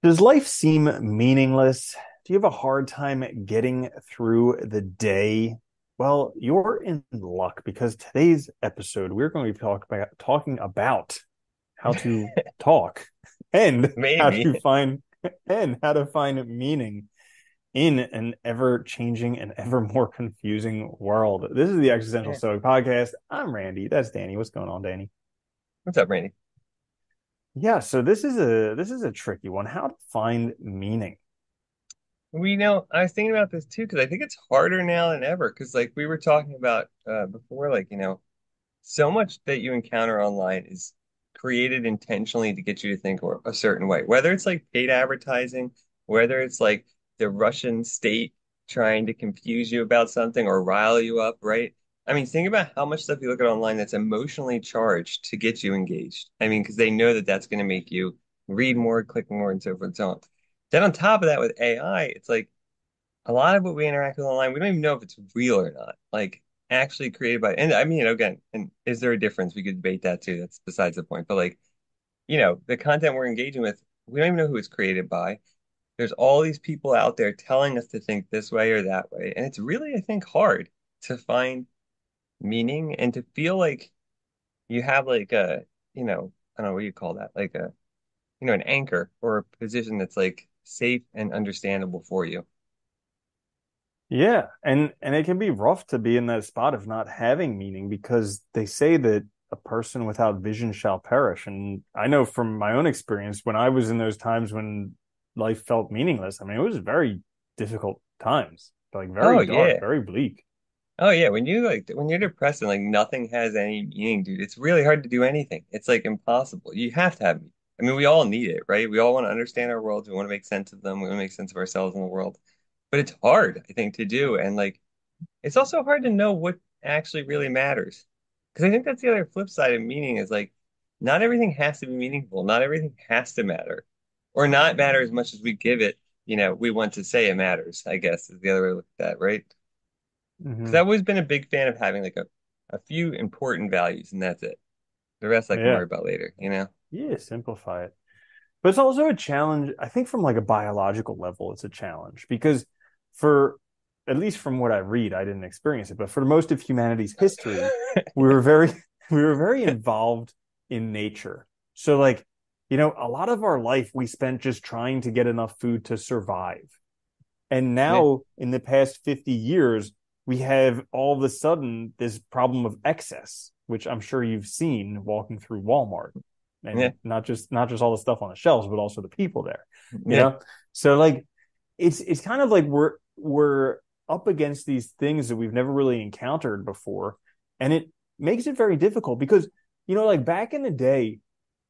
Does life seem meaningless? Do you have a hard time getting through the day? Well, you're in luck because today's episode we're going to be talking about how to talk and how Maybe. to find meaning in an ever-changing and ever more confusing world. This is the Existential Yeah. Stoic podcast. I'm Randy. That's Danny. What's going on, Danny? What's up, Randy? Yeah, so this is a tricky one. How to find meaning. I was thinking about this too because I think it's harder now than ever. Because like we were talking about before, so much that you encounter online is created intentionally to get you to think a certain way. Whether it's like paid advertising, whether it's like the Russian state trying to confuse you about something or rile you up, right? I mean, think about how much stuff you look at online that's emotionally charged to get you engaged. I mean, because they know that that's going to make you read more, click more, and so forth and so on. Then on top of that, with AI, it's like a lot of what we interact with online, we don't even know if it's real or not. Like actually created by, and I mean, again, and is there a difference? We could debate that too. That's besides the point. But like, the content we're engaging with, we don't even know who it's created by. There's all these people out there telling us to think this way or that way. And it's really, I think, hard to find meaning and to feel like you have like I don't know what you call that, like an anchor or a position that's like safe and understandable for you. Yeah, and it can be rough to be in that spot of not having meaning because they say that a person without vision shall perish. And I know from my own experience when I was in those times when life felt meaningless, I mean, it was very difficult times, like very Oh dark, yeah. very bleak. Oh yeah, when you're depressed and like nothing has any meaning, dude, it's really hard to do anything. It's like impossible. You have to have meaning. I mean, we all need it, right? We all want to understand our worlds. We want to make sense of them. We want to make sense of ourselves in the world. But it's hard, I think, to do. And like it's also hard to know what actually really matters. Because I think that's the other flip side of meaning is like not everything has to be meaningful. Not everything has to matter. Or not matter as much as we give it, we want to say it matters, I guess, is the other way to look at that, right? Because Hmm. I've always been a big fan of having like a few important values and that's it. The rest I can worry Yeah. about later, you know? Yeah, simplify it. But it's also a challenge. I think from like a biological level, it's a challenge because for at least from what I read, I didn't experience it, but for most of humanity's history, we were very we were very involved in nature. So like, a lot of our life we spent just trying to get enough food to survive. And Yeah, now in the past 50 years, we have all of a sudden this problem of excess, which I'm sure you've seen walking through Walmart yeah, and not just all the stuff on the shelves, but also the people there, you yeah. know? So like it's kind of like we're up against these things that we've never really encountered before. And it makes it very difficult because, like back in the day,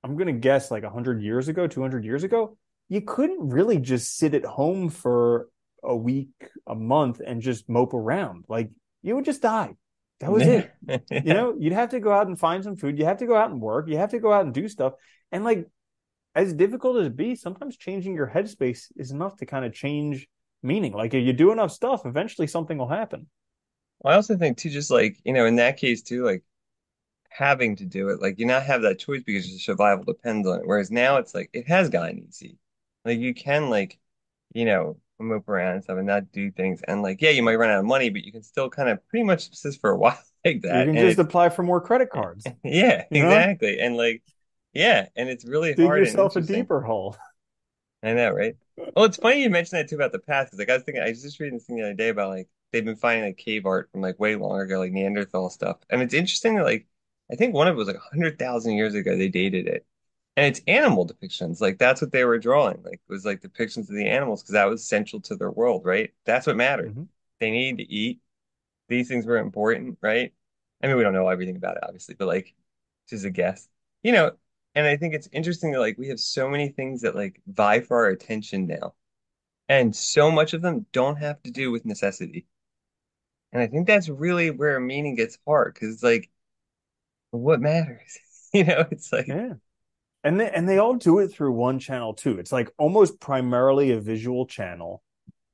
I'm gonna guess like 100 years ago, 200 years ago, you couldn't really just sit at home for a week, a month, and just mope around. Like you would just die. That was Yeah. it. You'd have to go out and find some food. You have to go out and work. You have to go out and do stuff. And like as difficult as it be, sometimes changing your headspace is enough to kind of change meaning. Like if you do enough stuff, eventually something will happen. I also think too, just like, in that case too, like having to do it, like you not have that choice because your survival depends on it. Whereas now it's like it has gotten easy. Like you can like, move around and stuff and not do things. And like, yeah, you might run out of money, but you can still kind of pretty much subsist for a while like You that. can And just it's apply for more credit cards, yeah, you know, exactly. And like, yeah, and it's really dig hard and yourself a interesting. deeper hole. I know, right? Well, it's funny you mentioned that too about the past. 'Cause, like I was thinking, I was just reading this thing the other day about like they've been finding like cave art from like way longer ago, like Neanderthal stuff. And it's interesting that like I think one of it was like 100,000 years ago they dated it, and it's animal depictions. Like that's what they were drawing. Like it was like depictions of the animals because that was central to their world, right? That's what mattered. Mm-hmm. They needed to eat. These things were important, right? I mean, we don't know everything about it, obviously, but like, just a guess, you know. And I think it's interesting that like we have so many things that like vie for our attention now, and so much of them don't have to do with necessity. And I think that's really where meaning gets hard because it's like, what matters? It's like, Yeah. And they all do it through one channel too. It's like almost primarily a visual channel.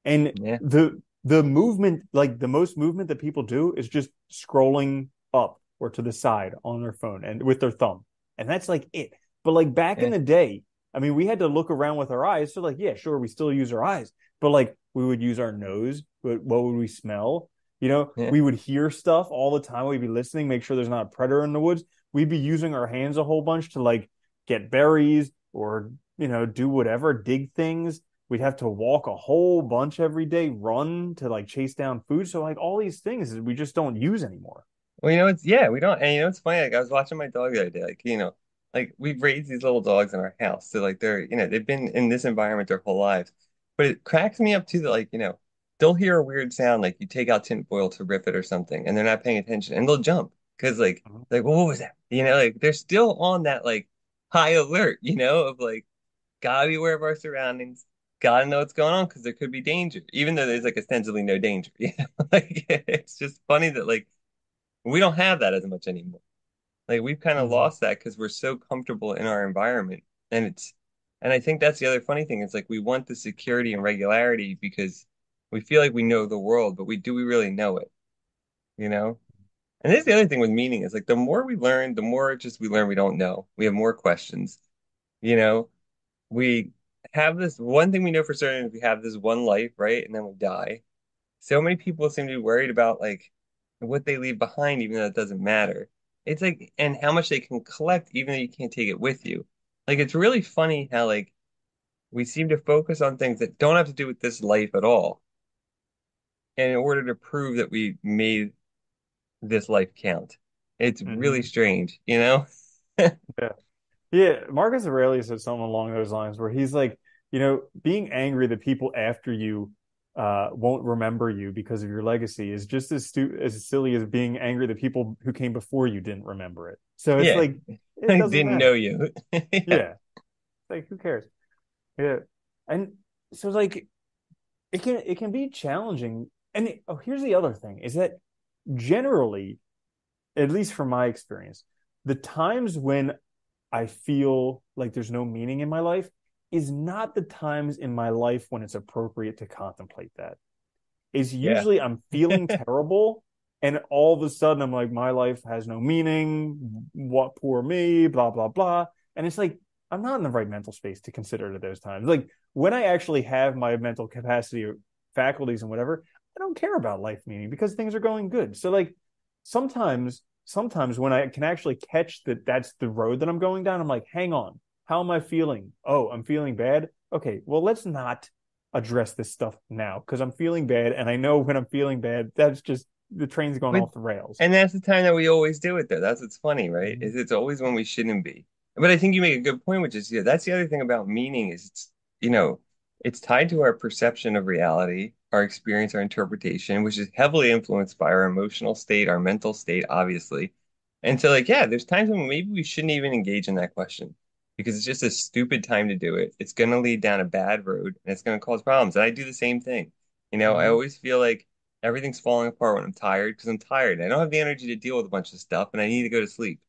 And yeah, the movement, like the most movement that people do is just scrolling up or to the side on their phone and with their thumb. And that's like it. But like back in yeah, the day, I mean, we had to look around with our eyes. So, like, yeah, sure, we still use our eyes, but like we would use our nose. But what would we smell? Yeah. We would hear stuff all the time. We'd be listening, make sure there's not a predator in the woods. We'd be using our hands a whole bunch to like get berries or, do whatever, dig things. We'd have to walk a whole bunch every day, run to like chase down food. So, like, all these things we just don't use anymore. Well, it's yeah, we don't, and it's funny. Like I was watching my dog the other day. Like like we've raised these little dogs in our house, so like they're they've been in this environment their whole lives. But it cracks me up too that like they'll hear a weird sound like you take out tinfoil to rip it or something, and they're not paying attention, and they'll jump because like well, what was that? Like they're still on that like high alert, of like gotta be aware of our surroundings, gotta know what's going on because there could be danger, even though there's like ostensibly no danger. Like it's just funny that like we don't have that as much anymore. Like we've kind of Mm-hmm. lost that because we're so comfortable in our environment. And I think that's the other funny thing. It's like we want the security and regularity because we feel like we know the world, but we really know it, you know? And this is the other thing with meaning is like the more we learn, the more just we learn we don't know. We have more questions, you know? We have this one thing we know for certain is we have this one life, right? And then we die. So many people seem to be worried about like what they leave behind, even though it doesn't matter. It's like, and how much they can collect, even though you can't take it with you. Like, it's really funny how like we seem to focus on things that don't have to do with this life at all, and in order to prove that we made this life count. It's really Mm-hmm. strange, you know? Yeah. Yeah, Marcus Aurelius said something along those lines where he's like, being angry that people after you won't remember you because of your legacy is just as silly as being angry that people who came before you didn't remember it. So it's Yeah, like it I doesn't didn't know matter. you. Yeah, Yeah, like who cares? Yeah, and so like it can be challenging. And here's the other thing is that generally, at least from my experience, the times when I feel like there's no meaning in my life is not the times in my life when it's appropriate to contemplate that. Is yeah. usually I'm feeling terrible and all of a sudden I'm like, my life has no meaning. What poor me, blah, blah, blah. And it's like, I'm not in the right mental space to consider it at those times. Like when I actually have my mental capacity or faculties and whatever, I don't care about life meaning because things are going good. So like sometimes when I can actually catch that that's the road that I'm going down, I'm like, hang on, how am I feeling? Oh, I'm feeling bad. Okay, well, let's not address this stuff now because I'm feeling bad. And I know when I'm feeling bad, that's just the train's going But off the rails. and that's the time that we always do it though. That's what's funny, right? Mm-hmm. Is it's always when we shouldn't be. But I think you make a good point, which is yeah, that's the other thing about meaning is it's tied to our perception of reality, our experience, our interpretation, which is heavily influenced by our emotional state, our mental state, obviously. And so like, yeah, there's times when maybe we shouldn't even engage in that question because it's just a stupid time to do it. It's gonna lead down a bad road and it's gonna cause problems. And I do the same thing. I Mm-hmm. always feel like everything's falling apart when I'm tired because I'm tired. I don't have the energy to deal with a bunch of stuff and I need to go to sleep.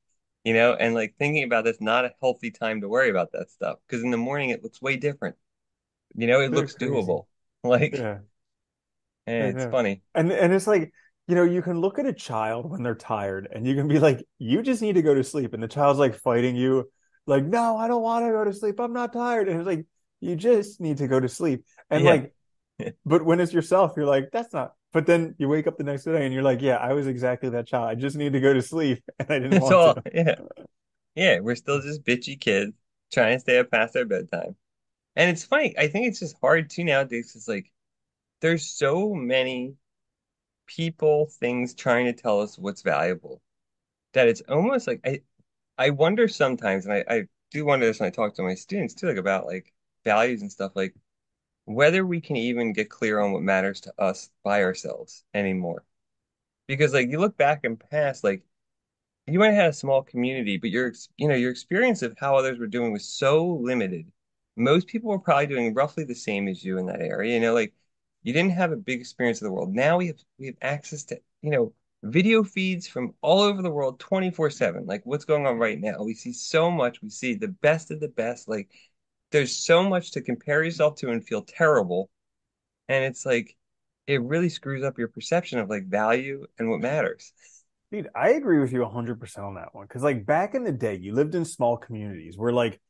And like thinking about that's not a healthy time to worry about that stuff because in the morning it looks way different. It So looks crazy. doable. Like, Yeah. I it's know. funny. And it's like, you can look at a child when they're tired and you can be like, you just need to go to sleep. And the child's like fighting you, like, no, I don't want to go to sleep. I'm not tired. And it's like, you just need to go to sleep. And Yeah. like, but when it's yourself, you're like, that's not. But then you wake up the next day and you're like, yeah, I was exactly that child. I just need to go to sleep and I didn't It's want all, to. yeah. Yeah. We're still just bitchy kids trying to stay up past our bedtime. And it's funny. I think it's just hard too nowadays. It's like there's so many people, things trying to tell us what's valuable that it's almost like I wonder sometimes, and I do wonder this when I talk to my students too, like about like values and stuff, like whether we can even get clear on what matters to us by ourselves anymore. Because like you look back and past, like you might have had a small community, but your experience of how others were doing was so limited. Most people were probably doing roughly the same as you in that area. Like you didn't have a big experience of the world. Now we have access to, video feeds from all over the world 24/7. Like what's going on right now. We see so much. We see the best of the best. Like there's so much to compare yourself to and feel terrible. And it's like it really screws up your perception of like value and what matters. Dude, I agree with you 100% on that one. Because, like, back in the day, you lived in small communities where, like,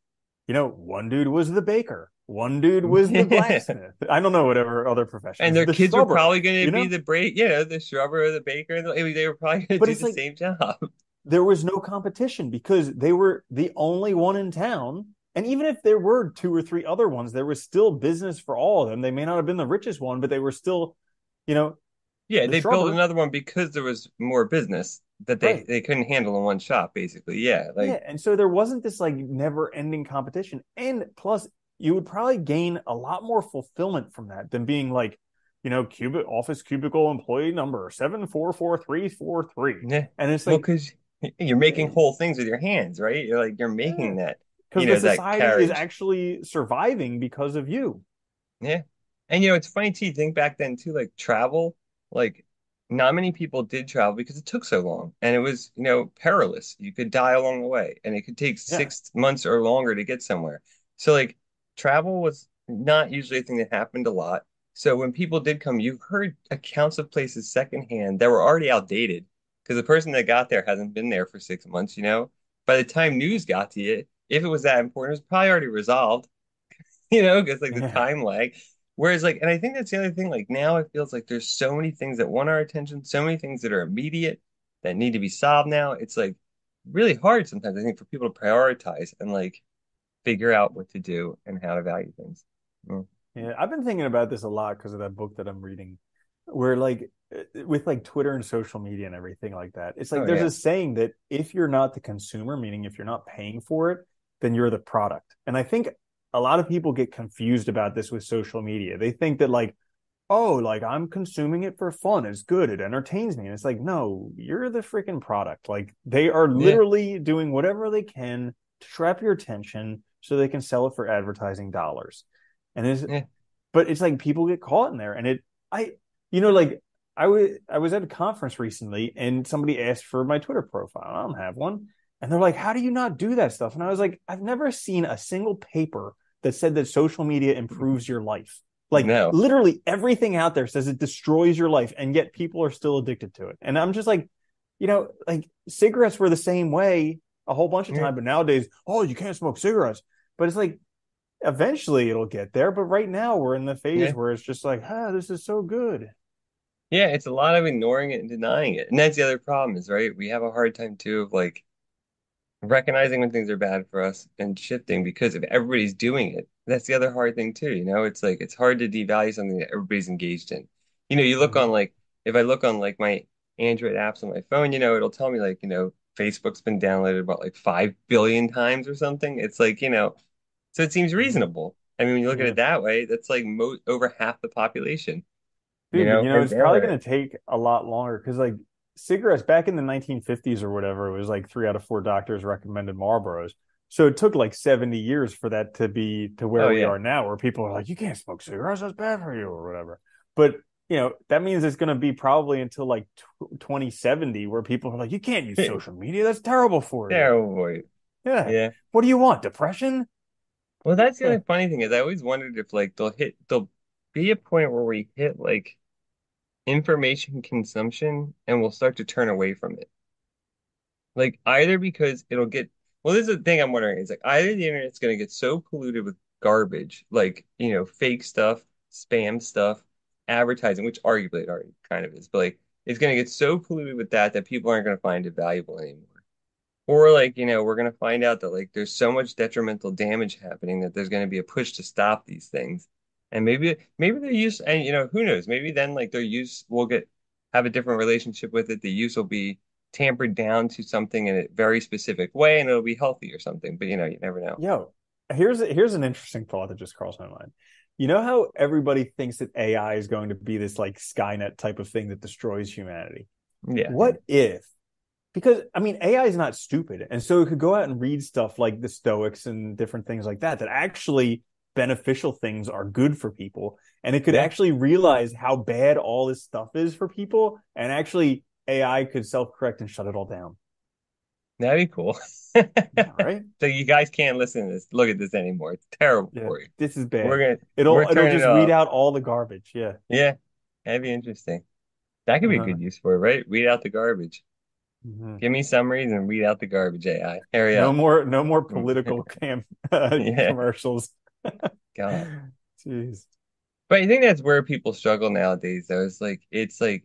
one dude was the baker, one dude was the blacksmith. I don't know whatever other And professions, their the kids were shrubber, probably going you to be know. the the shrubber or the baker. They were probably going to But do it's the like same job. there was no competition because they were the only one in town. And even if there were two or three other ones, there was still business for all of them. They may not have been the richest one, but they were still, you know, Yeah, the they built shrubber. another one because there was more business that Right. they couldn't handle in one shop, basically. Yeah, like Yeah. And so there wasn't this like never ending competition. And plus, you would probably gain a lot more fulfillment from that than being like, office cubicle employee number 744,343. yeah. And it's Well, like, because you're making whole things with your hands, right? You're yeah, making that, because the that society is carriage. actually surviving because of you. Yeah. And it's funny too, you think back then too, like travel, like not many people did travel because it took so long and it was, perilous. You could die along the way and it could take Yeah. 6 months or longer to get somewhere. So like travel was not usually a thing that happened a lot. So when people did come, you heard accounts of places secondhand that were already outdated because the person that got there hasn't been there for 6 months, you know? By the time news got to you, if it was that important, it was probably already resolved. Because like the Yeah. time lag. Whereas like, and I think that's the other thing, like now it feels like there's so many things that want our attention, so many things that are immediate that need to be solved now. It's like really hard sometimes, I think, for people to prioritize and like figure out what to do and how to value things. Mm. Yeah. I've been thinking about this a lot because of that book that I'm reading, where like with like Twitter and social media and everything like that, it's like Oh there's yeah. a saying that if you're not the consumer, meaning if you're not paying for it, then you're the product. And I think a lot of people get confused about this with social media. They think that like, oh, like I'm consuming it for fun. It's good. It entertains me. And it's like, no, you're the freaking product. Like they are Yeah. literally doing whatever they can to trap your attention so they can sell it for advertising dollars. And Yeah. but it's like people get caught in there. And like I was at a conference recently and somebody asked for my Twitter profile. I don't have one. And they're like, how do you not do that stuff? And I was like, I've never seen a single paper that said that social media improves your life. Like No. literally everything out there says it destroys your life, and yet people are still addicted to it. And I'm just like, like cigarettes were the same way a whole bunch of Yeah. time, but nowadays, oh, you can't smoke cigarettes. But it's like eventually it'll get there. But right now we're in the phase Yeah. where it's just like, this is so good. Yeah. It's a lot of ignoring it and denying it. And that's the other problem is, right? We have a hard time too of like recognizing when things are bad for us and shifting because if everybody's doing it, that's the other hard thing too. It's like it's hard to devalue something that everybody's engaged in. You look Mm-hmm. on like if I look on like my Android apps on my phone, it'll tell me like, Facebook's been downloaded about like 5 billion times or something. It's like, so it seems Mm-hmm. reasonable. I mean, when you look at Yeah. it that way, that's like mo over half the population, Dude, but and it's probably they're going to take a lot longer because, like, cigarettes back in the 1950s or whatever, it was like 3 out of 4 doctors recommended Marlboros. So it took like 70 years for that to be to where oh we yeah. are now, where people are like, you can't smoke cigarettes, that's bad for you, or whatever. But, that means it's going to be probably until like 2070 where people are like, you can't use social media, that's terrible for you. Terrible. Yeah. Yeah. What do you want? Depression? Well, that's the Yeah. other funny thing is I always wondered if like there'll be a point where we hit like information consumption and we'll start to turn away from it. Like either because it'll get well, this is the thing I'm wondering is like either the internet's gonna get so polluted with garbage, like fake stuff, spam stuff, advertising, which arguably it already kind of is, but like it's gonna get so polluted with that that people aren't gonna find it valuable anymore. Or like, we're gonna find out that like there's so much detrimental damage happening that there's gonna be a push to stop these things. And maybe their use and who knows, maybe then like their use will get have a different relationship with it. The use will be tampered down to something in a very specific way and it'll be healthy or something. But you never know. Yo, here's an interesting thought that just crossed my mind. You know how everybody thinks that AI is going to be this like Skynet type of thing that destroys humanity? Yeah, yeah. What if? Because I mean, AI is not stupid, and so it could go out and read stuff like the Stoics and different things like that actually beneficial things are good for people, and it could Yeah, actually realize how bad all this stuff is for people, and actually AI could self-correct and shut it all down. that'd be cool. Yeah, right? So you guys can't listen to this, look at this anymore. It's terrible Yeah, for you. this is We're bad. gonna It'll we're it'll turning it just weed off. out all the garbage. Yeah. Yeah, that'd be interesting. That could be a Uh-huh. good use for it, right? Weed out the garbage. Mhm. Give me summaries and weed out the garbage, AI. Hurry No up. more, no more political Yeah, commercials. God. Jeez. But I think that's where people struggle nowadays, though. It's like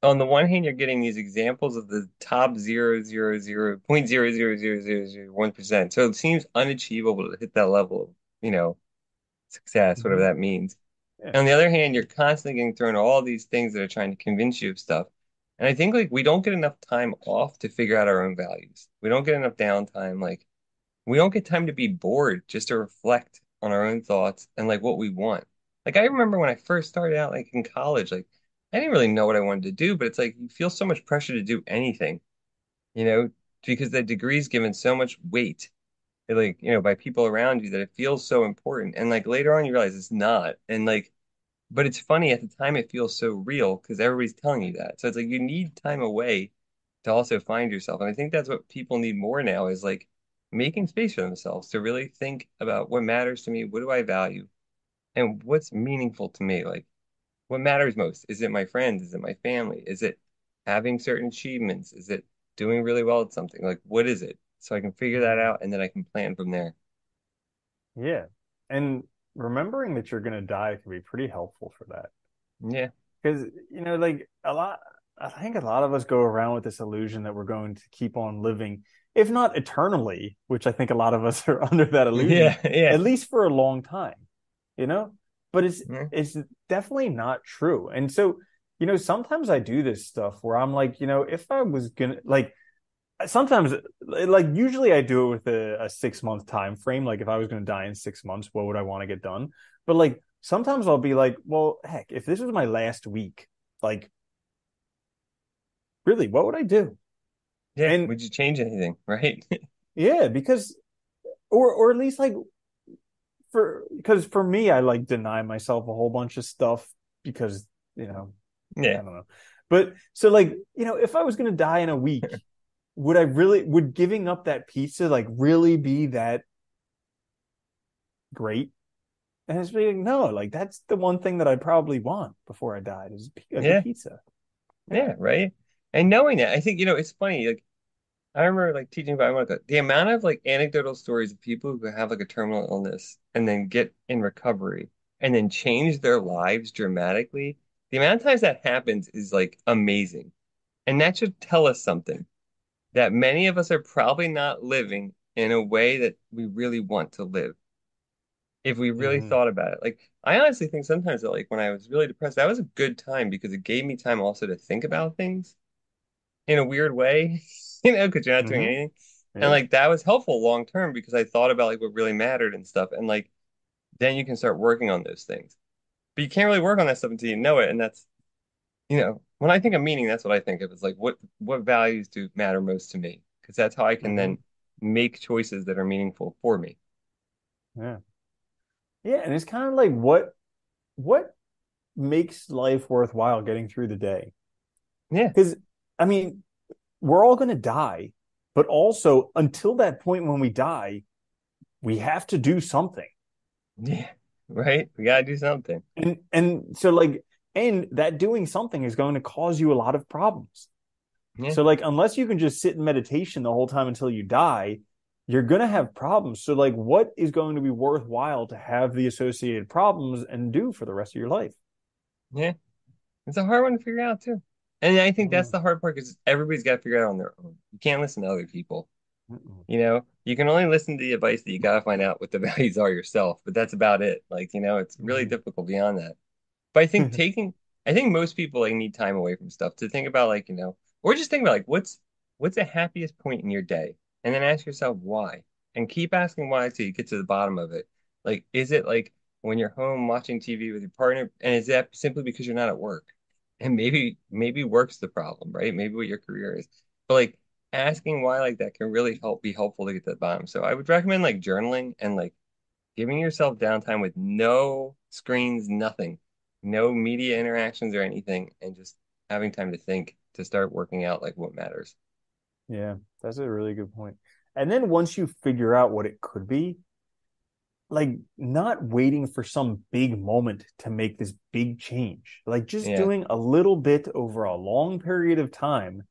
on the one hand, you're getting these examples of the top 0.0000001%. So it seems unachievable to hit that level of, success, whatever Mhm. that means. Yeah. And on the other hand, you're constantly getting thrown all these things that are trying to convince you of stuff. And I think like we don't get enough time off to figure out our own values. We don't get enough downtime. Like we don't get time to be bored just to reflect on our own thoughts and like what we want. Like I remember when I first started out like in college, like I didn't really know what I wanted to do, but it's like you feel so much pressure to do anything, you know, because the degree's given so much weight, like, by people around you that it feels so important. And like later on you realize it's not. And like but it's funny at the time it feels so real because everybody's telling you that. So it's like you need time away to also find yourself. And I think that's what people need more now is like making space for themselves to really think about what matters to me, what do I value, and what's meaningful to me. Like what matters most? Is it my friends? Is it my family? Is it having certain achievements? Is it doing really well at something? Like what is it? So I can figure that Mhm. out and then I can plan from there. Yeah. And remembering that you're going to die can be pretty helpful for that. Yeah. Because, like I think a lot of us go around with this illusion that we're going to keep on living, if not eternally, which I think a lot of us are under that illusion, Yeah. Yeah. at least for a long time, you know? But it's Yeah. it's definitely not true. And so, sometimes I do this stuff where I'm like, if I was gonna like sometimes like usually I do it with a 6 month time frame. Like if I was gonna die in 6 months, what would I want to get done? But like sometimes I'll be like, well, heck, if this was my last week, like really, what would I do? Yeah. And Would you change anything? Right? yeah, because or at least like because for me, I like deny myself a whole bunch of stuff because, you know, I Yeah. don't know. But so like, if I was gonna die in a week, would giving up that pizza like really be that great? And it's being no, like that's the one thing that I probably want before I died is a good Yeah. pizza. Yeah. Yeah. Right. And knowing that, I think, it's funny. Like, I remember like teaching about the amount of like anecdotal stories of people who have like a terminal illness and then get in recovery and then change their lives dramatically. The amount of times that happens is like amazing. And that should tell us something that many of us are probably not living in a way that we really want to live if we really Hmm. thought about it. Like, I honestly think sometimes that, like, when I was really depressed, that was a good time because it gave me time also to think about things in a weird way, because you're not doing Hmm. anything. And Yeah. like, that was helpful long term because I thought about like what really mattered and stuff. And like, then you can start working on those things. But you can't really work on that stuff until you know it. And that's, when I think of meaning, that's what I think of. Is like, what values do matter most to me? Because that's how I can then Hmm. make choices that are meaningful for me. Yeah. Yeah. And it's kind of like what makes life worthwhile getting through the day? Yeah. Because I mean, we're all gonna die, but also until that point when we die, we have to do something. Yeah. Right? We gotta do something. And so like and that doing something is going to cause you a lot of problems. Yeah. So like unless you can just sit in meditation the whole time until you die, you're going to have problems. So like what is going to be worthwhile to have the associated problems and do for the rest of your life? Yeah. It's a hard one to figure out too. And I think that's Mm. the hard part because everybody's got to figure it out on their own. You can't listen to other people. Mm-mm. You can only listen to the advice that you got to find out what the values are yourself, but that's about it. Like, it's really Mhm. difficult beyond that. But I think most people like need time away from stuff to think about like, or just think about like what's the happiest point in your day? And then ask yourself why. And keep asking why till you get to the bottom of it. Like, is it like when you're home watching TV with your partner, and is that simply because you're not at work? And maybe work's the problem, right? Maybe what your career is. But like asking why like that can really be helpful to get to the bottom. So I would recommend like journaling and like giving yourself downtime with no screens, nothing, no media interactions or anything, and just having time to think to start working out like what matters. Yeah, that's a really good point. And then once you figure out what it could be, like not waiting for some big moment to make this big change, like just Yeah. doing a little bit over a long period of time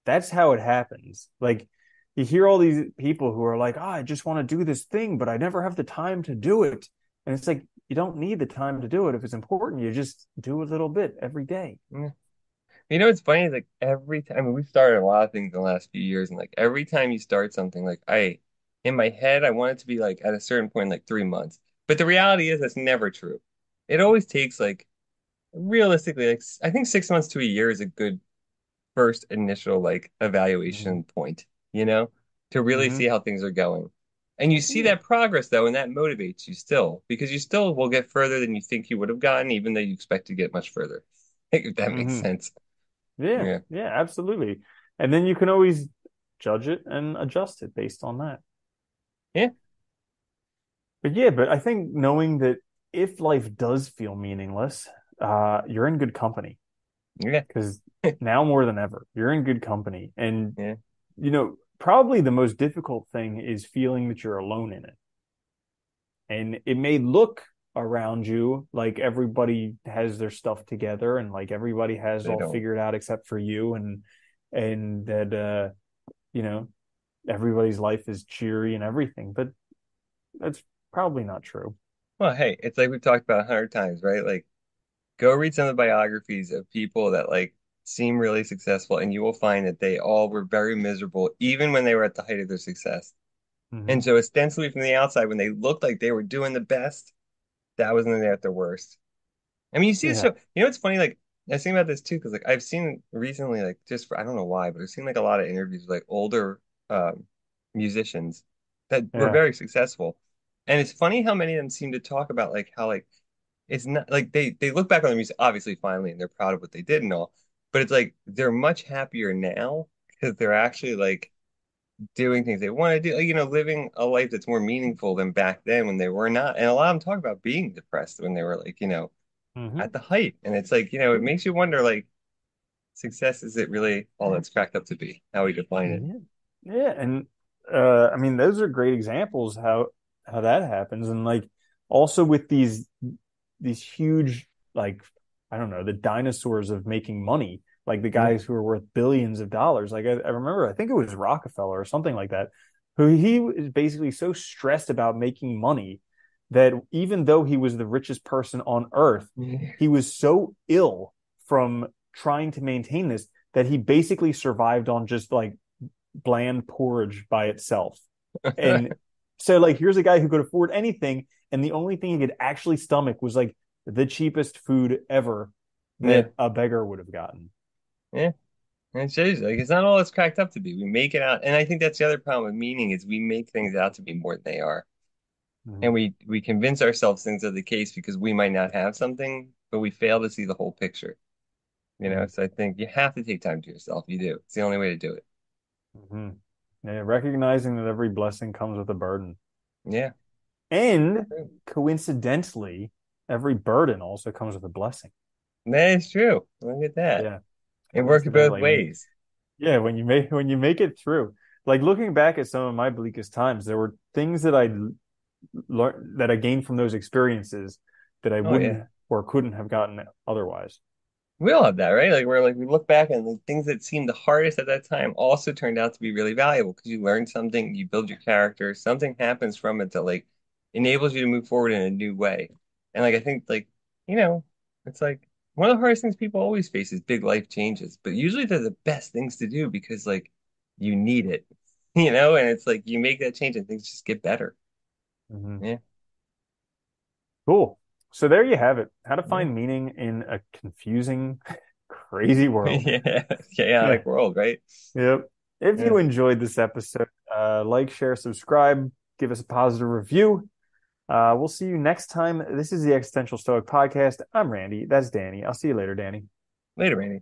that's how it happens. Like you hear all these people who are like, oh, I just want to do this thing, but I never have the time to do it. And it's like, you don't need the time to do it. If it's important, you just do a little bit every day. Yeah. You know, what's funny is like every time, I mean, we've started a lot of things in the last few years, and like every time you start something, like in my head, I want it to be like at a certain point, like 3 months. But the reality is that's never true. It always takes like realistically, like I think 6 months to a year is a good first initial like Mm-hmm. evaluation point, you know, to really see Mm-hmm. how things are going. And you see Yeah. that progress though, and that motivates you still because you still will get further than you think you would have gotten, even though you expect to get much further. If that makes Mm-hmm. sense. Yeah. Yeah. Yeah, absolutely. And then you can always judge it and adjust it based on that. Yeah. But yeah, but I think knowing that if life does feel meaningless, you're in good company Yeah. because now more than ever, you're in good company. And, Yeah. probably the most difficult thing is feeling that you're alone in it. And it may look around you like everybody has their stuff together and like everybody has They all don't. figured out except for you and that you know everybody's life is cheery and everything, but that's probably not true. Well, hey, it's like we've talked about 100 times, right? Like, go read some of the biographies of people that like seem really successful, and you will find that they all were very miserable, even when they were at the height of their success. And Hmm. so, ostensibly from the outside, when they looked like they were doing the best, that was when they're at their worst. I mean, you see, Yeah. so you know, it's funny. Like, I was thinking about this too, because like I've seen recently, like just for I don't know why, but I've seen like a lot of interviews with like older musicians that were Yeah. very successful, and it's funny how many of them seem to talk about like how like it's not like they look back on the music obviously finally and they're proud of what they did and all, but it's like they're much happier now because they're actually like doing things they want to do, like, you know, living a life that's more meaningful than back then when they were not. And a lot of them talk about being depressed when they were like, you know, Hmm. at the height. And it's like, you know, it makes you wonder like success is it really all that's cracked up to be, how we define it. Yeah. Yeah. And I mean, those are great examples how that happens. And like also with these huge like I don't know, the dinosaurs of making money, like the Yeah. guys who are worth billions of dollars. Like I remember, I think it was Rockefeller or something like that, who he was basically so stressed about making money that even though he was the richest person on earth, Yeah. he was so ill from trying to maintain this that he basically survived on just like bland porridge by itself. And so like here's a guy who could afford anything, and the only thing he could actually stomach was like the cheapest food ever Yeah. that a beggar would have gotten. Yeah. And it shows like it's not all it's cracked up to be. We make it out, and I think that's the other problem with meaning is we make things out to be more than they are. And Mm-hmm. we convince ourselves things are the case because we might not have something, but we fail to see the whole picture. You know, so I think you have to take time to yourself. You do. It's the only way to do it. Mm-hmm. Yeah, recognizing that every blessing comes with a burden, Yeah. and coincidentally, every burden also comes with a blessing. That is true. Look at that. Yeah, It works both coincidentally. ways. Yeah, when you make it through, like looking back at some of my bleakest times, there were things that I learned that I gained from those experiences that I Oh wouldn't yeah. or couldn't have gotten otherwise. We all have that, right? Like we're like we look back and the things that seemed the hardest at that time also turned out to be really valuable because you learn something, you build your character, something happens from it that like enables you to move forward in a new way. And like I think like, you know, it's like one of the hardest things people always face is big life changes, but usually they're the best things to do because like you need it, you know, and it's like you make that change and things just get better. Hmm. Yeah. Cool. So there you have it. How to Yeah. find meaning in a confusing, crazy world. Yeah. Yeah. Chaotic world, right? Yep. If Yeah. you enjoyed this episode, like, share, subscribe, give us a positive review. We'll see you next time. This is the Existential Stoic Podcast. I'm Randy. That's Danny. I'll see you later, Danny. Later, Randy.